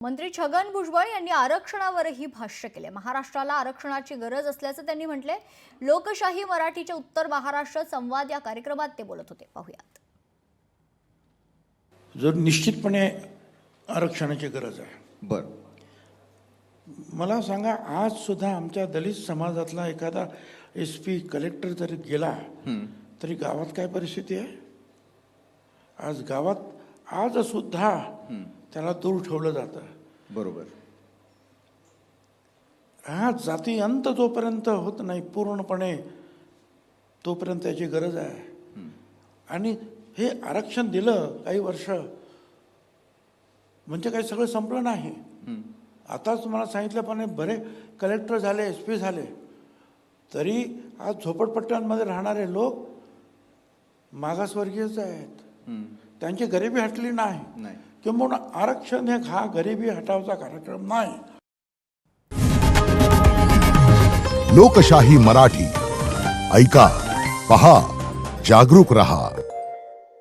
मंत्री छगन भुजबळ यांनी आरक्षणावरही भाष्य केले। महाराष्ट्राला आरक्षणाची गरज असल्याचं त्यांनी म्हटले। लोकशाही मराठीच्या उत्तर महाराष्ट्र संवाद या कार्यक्रमात ते बोलत होते। पाहूयात। जर निश्चितपणे आरक्षणाची गरज आहे। बर, मला सांगा, आज सुद्धा आमच्या दलित समाजातला एखादा SP कलेक्टर जरी गेला तरी गावात काय परिस्थिती आहे? आज गावात आज सुद्धा त्याला दूर ठेवलं जातं। बरोबर। हा जाती अंत जोपर्यंत होत नाही पूर्णपणे तोपर्यंत त्याची गरज आहे। आणि हे आरक्षण दिलं काही वर्ष म्हणजे काही सगळं संपलं नाही। आताच मला सांगितल्याप्रमाणे बरे कलेक्टर झाले, SP झाले, तरी आज झोपडपट्ट्यांमध्ये राहणारे लोक मागासवर्गीयच आहेत। त्यांची गरिबी हटली नाही। किंवा आरक्षण हा गरिबी हटावचा कार्यक्रम नाही। लोकशाही मराठी ऐका, पहा, जागरूक रहा।